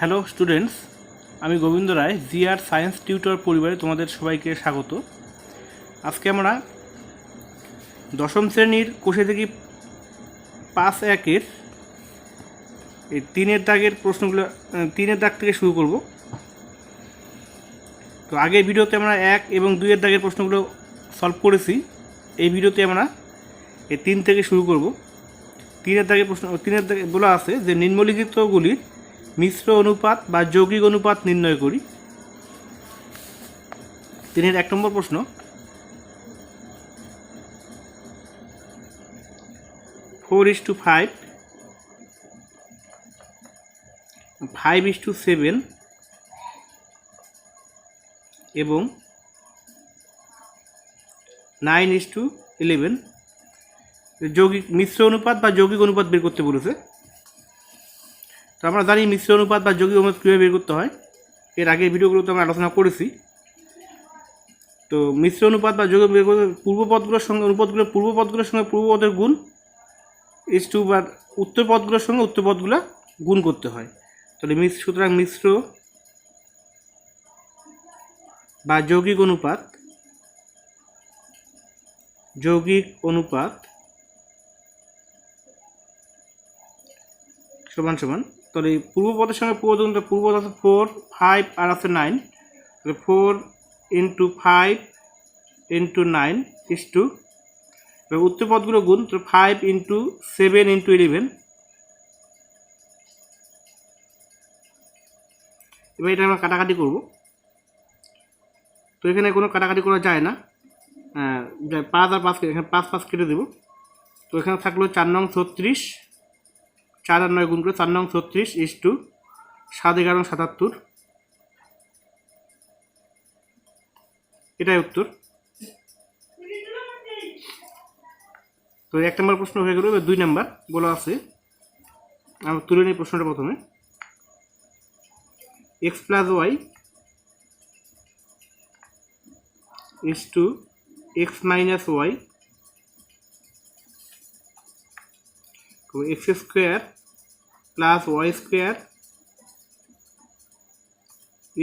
Hello students, আমি গোবিন্দ রায় GR science tutor পরিবারে তোমাদের সবাইকে স্বাগত। আজকে আমরা দশম শ্রেণীর কোষে থেকে 5-1-এর এই 3-এর দাগের প্রশ্নগুলো 3-এর দাগ থেকে শুরু করব। তো আগের ভিডিওতে আমরা 1 এবং 2-এর দাগের প্রশ্নগুলো সলভ করেছি। এই ভিডিওতে আমরা এই 3 থেকে শুরু করব। 3-এর দাগের প্রশ্ন 3-এর দাগে বলা আছে যে নিম্নলিখিতগুলির মিশ্র অনুপাত বা যৌগিক অনুপাত নির্ণয় করি। 3-এর 1 নম্বর প্রশ্ন, 4:5, 5:7 এবং 9:11 যৌগিক মিশ্র অনুপাত বা যৌগিক অনুপাত বের করতে বলেছে। তো আমরা জানি মিশ্র অনুপাত বা যৌগিক অনুপাত কীভাবে বের করতে হয়, এর আগের ভিডিওগুলোতে আমরা আলোচনা করেছি। তো মিশ্র অনুপাত বা যৌগিক বের করতে পূর্বপদগুলোর সঙ্গে অনুপদগুলোর পূর্বপদগুলোর সঙ্গে পূর্বপদের গুণ ইস টু বা উত্তর পদগুলোর সঙ্গে উত্তর পদগুলো গুণ করতে হয়। তাহলে সুতরাং মিশ্র বা যৌগিক অনুপাত সমান সমান, তাহলে পূর্বপদের সঙ্গে পূর্বপদ আছে 4, 5 আর আছে 9, তাহলে 4 × 5 × 9 ইস টু উত্তর পদগুলো গুণ, তো 5 × 7 × 11। এবার এটা আমরা কাটাকাটি করব। তো এখানে কোনো কাটাকাটি করা যায় না, 5 আর 5 এখানে 5 কেটে দেব। তো এখানে থাকলো 4 নং 36, 4 আর 9 গুণ করে 4 নং 36 ইস টু 7 11 77। এটাই উত্তর। তো 1 নম্বর প্রশ্ন হয়ে গেল। এবার 2 নম্বর বলা আছে, আমরা তুলে নিই প্রশ্নটা প্রথমে। x + y is to x - y x² + y²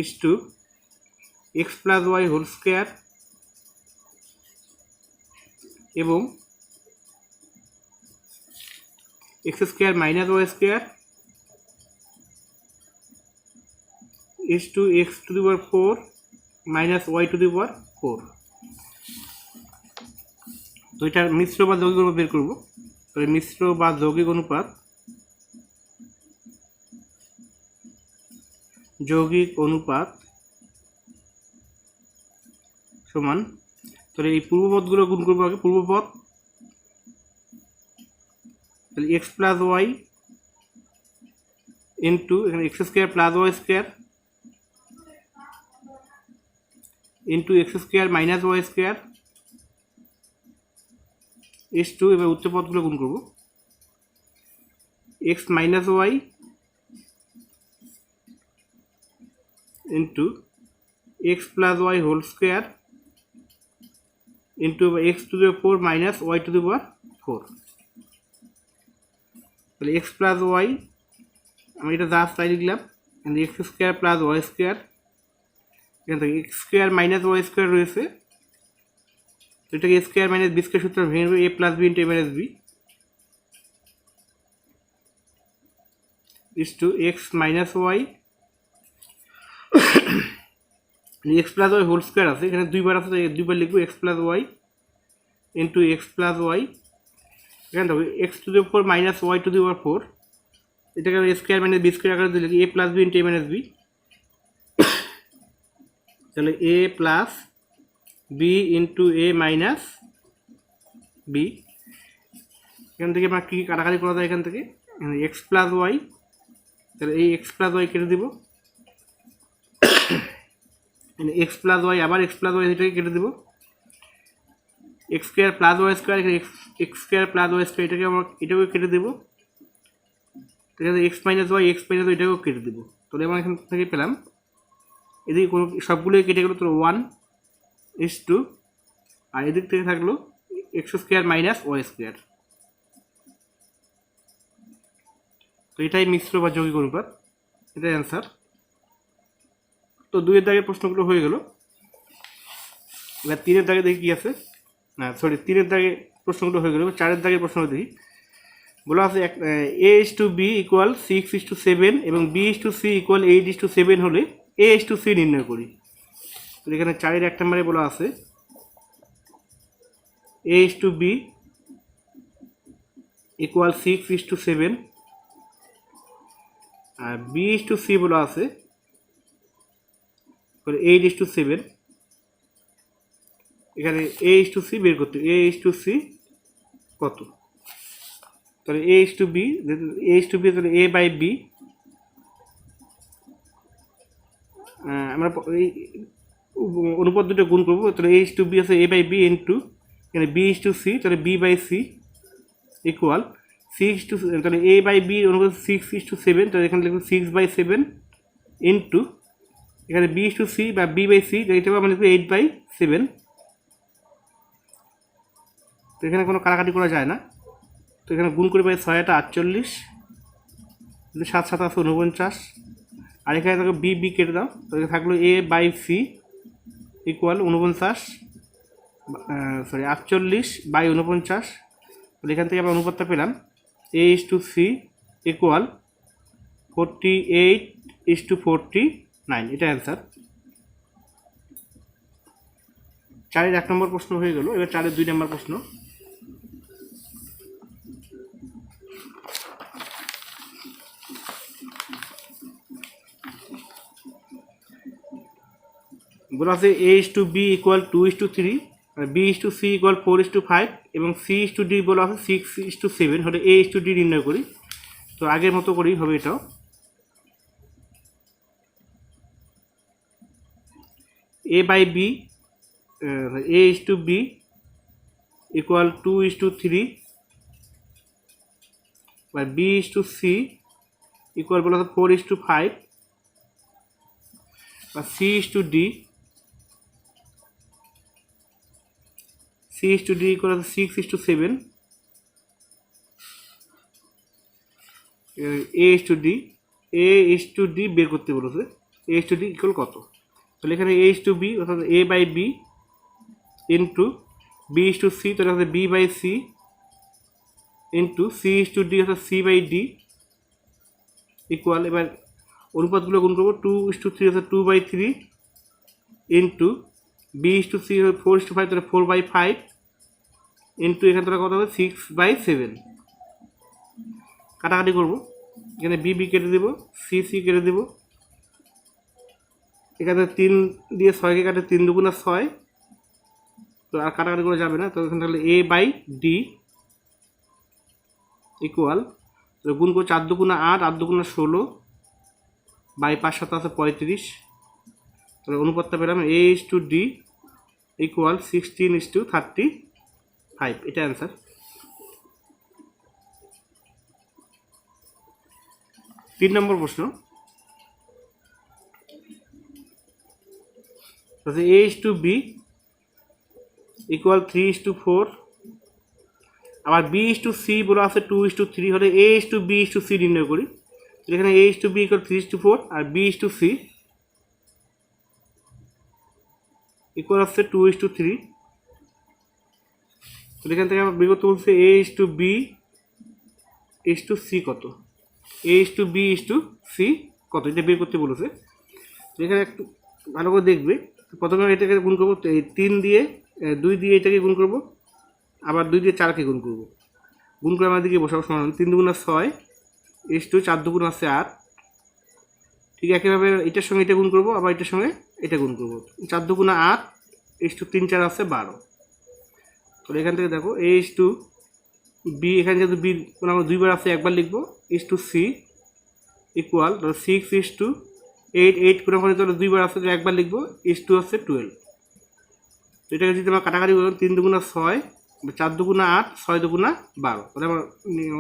is to x + y whole square এবং x² - y² is two x⁴ - y⁴। তো এটা মিশ্র বা যৌগিক অনুপাত বের করব। তাহলে মিশ্র বা যৌগিক অনুপাত সমান, তাহলে এই পূর্বপদগুলো গুণ করবো আগে। পূর্বপদ তাহলে x + y ইন্টু এখানে x² + y² into x² - y² is two, এবার উত্তর পদগুলো গুণ করব। x - y into x + y whole square into x⁴ - y⁴। তাহলে x + y আমি এটা জাস্ট তাই লিখলাম, x² + y², এখান থেকে x² - y² রয়েছে, তো এটাকে a² - b² সূত্র ভেঙে নেবে, a + b × a - b is to x - y x + y whole square আছে, এখানে দুইবার আছে, দুইবার লিখবো x + y into x + y, এখানে দেখো x⁴ - y⁴, এটাকে a² - b² আকারে দিলে a + b × a - b, তাহলে a + b × a - b। এখান থেকে আমরা কী কাটাকাটি করা যায়, এখান থেকে x + y, তাহলে এই x + y কেটে দিব, x + y আবার x + y এটাকে কেটে দেব, x² + y² এখানে x² + y² এটাকে আমরা এটাকেও কেটে দেবো, এখানে x - y এটাকেও কেটে দেবো। তাহলে আমরা এখান থেকে পেলাম, এদিকে কোনো সবগুলোই কেটে গেলো, তো 1 ইস টু, আর এদিক থেকে থাকলো x² - y²। তো এটাই মিশ্র বা যৌগিক অনুপাত। এটা অ্যান্সার। তো 2-এর দাগের প্রশ্নগুলো হয়ে গেল। এবার 3-এর দাগে দেখি কী আছে, না সরি 3-এর দাগে প্রশ্নগুলো হয়ে গেল। 4-এর দাগের প্রশ্নগুলো দেখি। বলা আছে A:B ইকুয়াল 6:7 এবং B:C ইকুয়াল 8:7 হলে A:C নির্ণয় করি। তো এখানে 4-এর 1 নম্বরে বলা আছে A:B ইকুয়াল 6:7 আর B:C বলা আছে 8:7। এখানে A:C বের করতে, A:C কত? তাহলে A:B তাহলে A/B, আমরা এই অনুপাত দুটো গুণ করবো। তাহলে A:B আছে A/B ইন্টু এখানে B:C, তাহলে B/C ইকুয়াল 6 তাহলে A/B অনুপাত 6:7, তাহলে এখানে লিখবো 6/7 ইন্টু এখানে B:C বা B/C এটা আমরা লিখবো 8/7। তো এখানে কোনো কাটাকাটি করা যায় না, তো এখানে গুণ করে পাই 6 48, 7 7 আছে 49, আর এখানে থাকবে বি কেটে দাও, তো এখানে থাকলো A/C ইকুয়াল 49 সরি 48/49। তাহলে এখান থেকে আমরা অনুপাতটা পেলাম A:C ইকুয়াল 48:49, এটা অ্যান্সার। 4-এর 1 নম্বর প্রশ্ন হয়ে গেল। এবার 4-এর 2 নম্বর প্রশ্ন। বলা আছে A:B ইকুয়াল 2:3 আর B:C ইকুয়াল 4:5 এবং C:D বলা আছে 6:7 হলে A:D নির্ণয় করি। তো আগের মতো করেই হবে এটাও। A/B A:B ইকুয়াল 2:3 বা B:C ইকুয়াল বলা আছে 4:5 বা C:D ইকুয়াল 6:7 A:D বের করতে বলেছে। A:D ইকুয়াল কত? তাহলে এখানে A:B অর্থাৎ A/B ইন্টু B:C তাহলে হচ্ছে B/C ইন্টু C:D অর্থাৎ C/D ইকুয়াল, এবার অনুপাতগুলো গুণ করবো 2:3 অর্থাৎ 2/3 ইন্টু B:C 4:5 তাহলে 4/5 ইন্টু এখানে তাহলে কত হবে 6/7। কাটাকাটি করবো, এখানে B কেটে দেবো, C কেটে দেবো, এখানে 3 দিয়ে 6কে কাটে 3 2 6, তো আর কাটাকাটি করা যাবে না। তো এখানে তাহলে A/D ইকুয়াল গুণ করবো 4 2 8 8 2 16 বাই 5 7 আছে 35, তাহলে অনুপাতটা পেলাম A:D ইকুয়াল 16:35, এটা অ্যান্সার। 3 নম্বর প্রশ্ন। A:B ইকুয়াল 3:4 আবার B:C বলা আছে 2:3 হলে A:B:C নির্ণয় করি। এখানে A:B ইকুয়াল 3:4 আর B:C ইকুয়াল হচ্ছে 2:3। তো এখান থেকে আমরা বের করতে বলছি A:B:C কত, A:B:C কত, এটা বের করতে বলেছে। এখানে একটু ভালো করে দেখবে। প্রথমে এটাকে গুণ করবো 3 দিয়ে 2 দিয়ে এটাকে গুণ করবো, আবার 2 দিয়ে 4কে গুণ করবো। গুণ করে আমাদের দিকে বসাবো সমান 3 2 6 4 2 আছে 8। ঠিক একইভাবে এটার সঙ্গে এটা গুণ করবো, আবার এটার সঙ্গে এটা গুণ করবো। 4 2 8 3 4 আছে 12। তো এখান থেকে দেখো A:B এখানে যেহেতু B আমরা 2বার আছে, একবার লিখবো C ইকুয়াল 6:8 8 করে তাহলে 2বার আছে, একবার লিখবো হচ্ছে 12। তো এটাকে যদি আমরা কাটাকাটি করলাম 3 2 6 4 2 8 6 2 12, তাহলে আমরা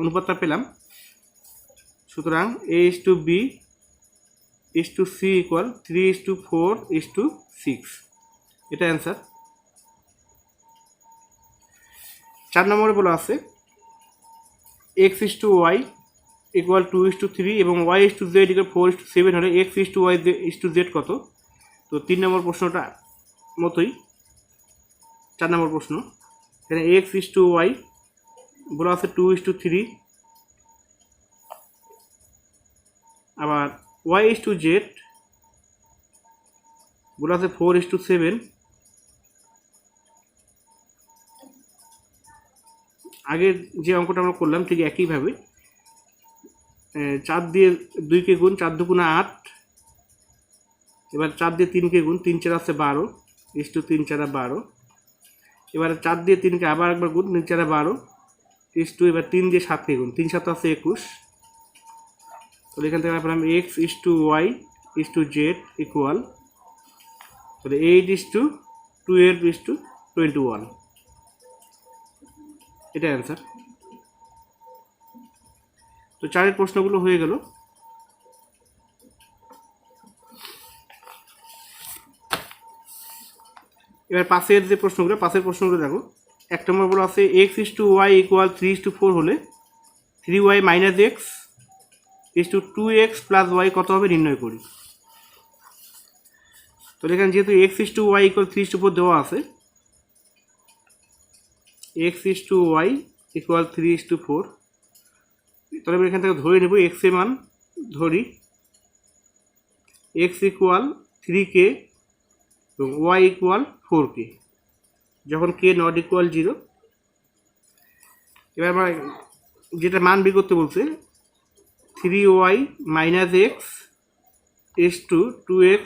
অনুপাতটা পেলাম। সুতরাং A:B:C ইকুয়াল 3:4:6, এটা অ্যান্সার। 4 নম্বরে বলা আছে X:Y ইকুয়াল 2:3 এবং y/z ইকুয়াল 4:7 হলে x/y/z কত? তো 3 নম্বর প্রশ্নটা মতোই 4 নম্বর প্রশ্ন। এখানে x/y বলা আছে 2:3, আবার y/z বলা আছে 4:7। আগের যে অঙ্কটা আমরা করলাম ঠিক একইভাবে 4 দিয়ে 2কে গুণ, 4 দুগুণে 8, এবার 4 দিয়ে 3কে গুণ, 3 4 আছে 12, 3 4 12, এবার 4 দিয়ে 3কে আবার একবার গুণ, 3 4 12, এবার 3 দিয়ে 7কে গুণ, 3 7 আছে 21। তো এখান থেকে আমরা পেলাম x/y/z ইকুয়াল তাহলে 8:12:21, এটা অ্যান্সার। তো 4 প্রশ্নগুলো হয়ে গেল। এবার পাশের যে প্রশ্নগুলো, দেখো 1 নম্বর বলা আছে x/y ইকুয়াল 3:4 হলে 3y - x 2x + y কত হবে নির্ণয় করি। তো এখানে যেহেতু x/y ইকুয়াল 3:4 দেওয়া আছে, x/y ইকুয়াল 3:4, তাহলে আমি এখান থেকে ধরে নেব x এর মান ধরি x ইকুয়াল 3k এবং y ইকুয়াল 4k যখন k নট ইকুয়াল 0। এবার আমরা যেটা মান বের করতে বলছে 3y - x 2x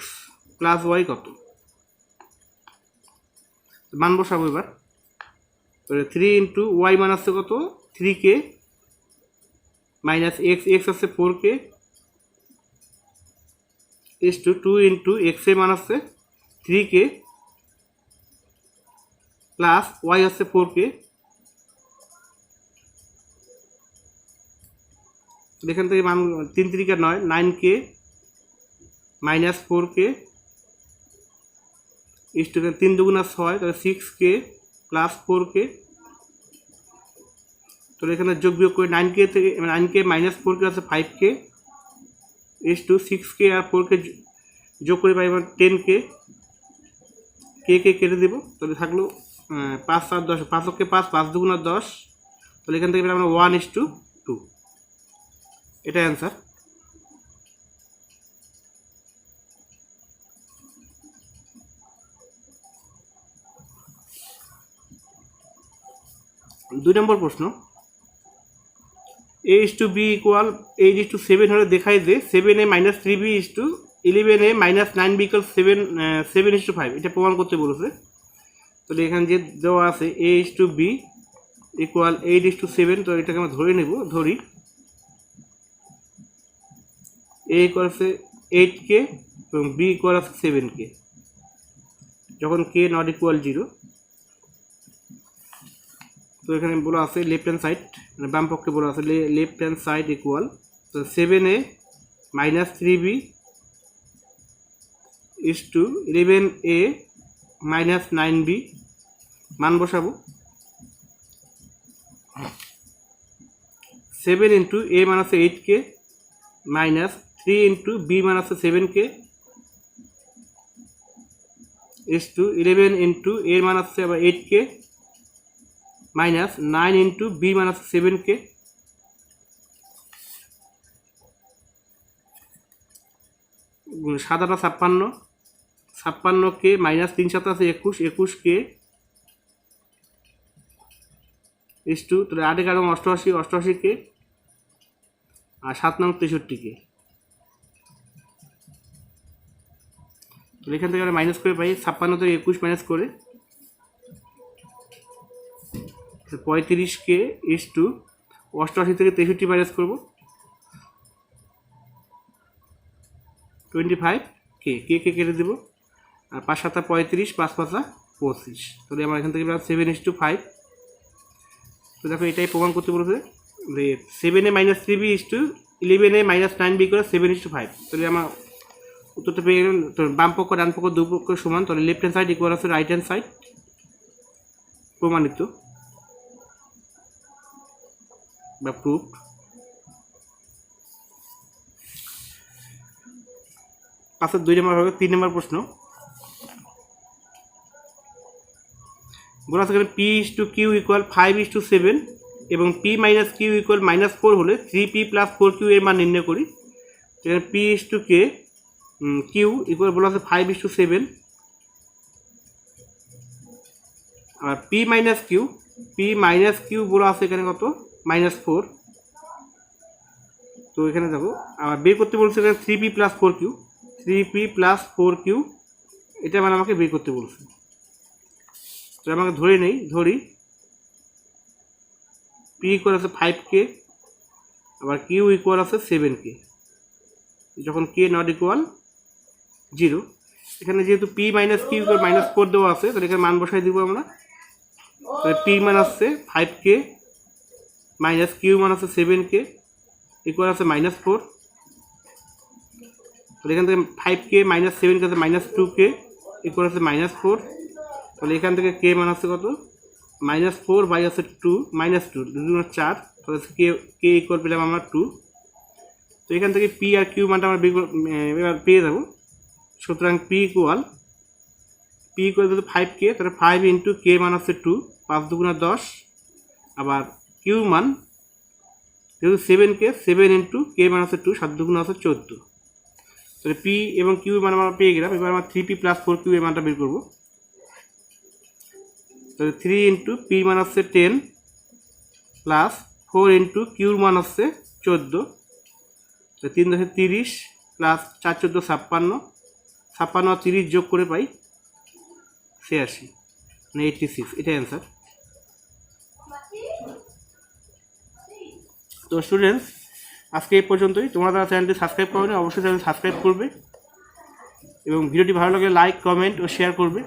+ y কত, মান বসাবো। এবার 3 × y মান আসছে কত 3k মাইনাস x আছে 4k 2 × x এর মান আছে 3k প্লাস y আছে 4k। এখান থেকে মান 3 3 9, 9k মাইনাস 4k 3 দুগুণা 6, তাহলে 6k প্লাস 4k। তো এখানে যোগ বিয়োগ করে 9k থেকে 9k মাইনাস 4k আছে 5k 6k আর 4k যোগ করে পাই 10k, কে কেটে দেবো, তাহলে থাকলো 5 7 10, 5কে 5, 5 দুগুণা 10, তাহলে এখান থেকে আমরা 1:2, এটা অ্যান্সার। দুই নম্বর প্রশ্ন a/b ইকুয়াল 8:7 হলে দেখায় যে 7a - 3b 11a - 9b equal 7:5, এটা প্রমাণ করতে বলেছে। তাহলে এখানে যে দেওয়া আছে a/b ইকুয়াল 8:7, তো এটাকে আমরা ধরে নেব, ধরি a ইকুয়াল আছে 8k এবং b ইকুয়াল আছে 7k যখন k নট ইকুয়াল 0। তো এখানে বলা আছে লেফট হ্যান্ড সাইড, মানে বাম পক্ষে বলা আছে left hand side equal 7a - 3b 11a - 9b, মান বসাবো। 7 × a মান আছে 8k মাইনাস 3 × b মান আছে 7k 11 × a মান আছে আবার 8k মাইনাস 9 × b মান আছে 7k। সাদাটা 56, 56k মাইনাস 3 7 আছে 21, 21k তাহলে 8 11 88, 88k আর 7 9 63k। তাহলে এখান থেকে আমরা মাইনাস করে পাই 56 থেকে 21 মাইনাস করে 35k 88 থেকে 63 মাইনাস করবো 25k, কে কেটে দেবো আর 5 7 35, 5 5 25, তাহলে আমরা এখান থেকে 7:5। তো দেখো এটাই প্রমাণ করতে বলেছে যে 7a - 3b 11a - 9b করে 7:5, তাহলে আমার উত্তরটা পেয়ে গেলাম। তো বাম পক্ষ ডান পক্ষ দুই পক্ষ সমান, তাহলে লেফট হ্যান্ড সাইড ইকুয়াল আছে রাইট হ্যান্ড সাইড, প্রমাণিত বা প্রুফড। 5-এর 2 নম্বর হবে 3 নম্বর প্রশ্ন। বলা আছে এখানে P/Q ইকুয়াল 5:7 এবং P-Q ইকুয়াল -4 হলে 3P + 4Q এর মান নির্ণয় করি। এখানে P/Q ইকুয়াল বলা আছে 5:7 আর P-Q বলা আছে এখানে কত -4। তো এখানে দেখো আবার বের করতে বলছে এখানে 3P + 4Q এটা মানে আমাকে বের করতে বলছে। তো আমাকে ধরি P ইকুয়াল আছে 5K আবার Q ইকুয়াল আছে 7K যখন K নট ইকুয়াল 0। এখানে যেহেতু P-Q ইকুয়াল -4 দেওয়া আছে তাহলে এখানে মান বসাই দিব আমরা। তাহলে P মান আসছে 5K মাইনাস Q মান আছে 7K ইকুয়াল আছে -4। তাহলে এখান থেকে 5K - 7K আছে -2K ইকুয়াল আছে -4। তাহলে এখান থেকে K মান আছে কত -4 বাই আছে 2 -2 2 4 তাহলে K ইকুয়াল পেলাম আমরা 2। তো এখান থেকে P আর Q মানটা আমরা এবার পেয়ে যাবো। সুতরাং P ইকুয়াল 5K তাহলে 5 × K মান আছে 2 5 × 2 = 10 আবার Q মান যেহেতু 7K 7 × K মান আছে 2 7 × 2 = 14। তাহলে P এবং Q মান আমরা পেয়ে গেলাম। এবার আমরা 3P + 4Q এর মানটা বের করবো। তাহলে 3 × P মান আছে 10 প্লাস 4 × Q মান আছে 14। তো 3 × 30 প্লাস 4 × 14 56 56 আর 30 যোগ করে পাই 86 মানে 86 এটাই অ্যান্সার। তো স্টুডেন্টস আজকে এই পর্যন্তই। তোমরা যারা চ্যানেলটি সাবস্ক্রাইব করবে অবশ্যই চ্যানেল সাবস্ক্রাইব করবে এবং ভিডিওটি ভালো লাগলে লাইক কমেন্ট ও শেয়ার করবে।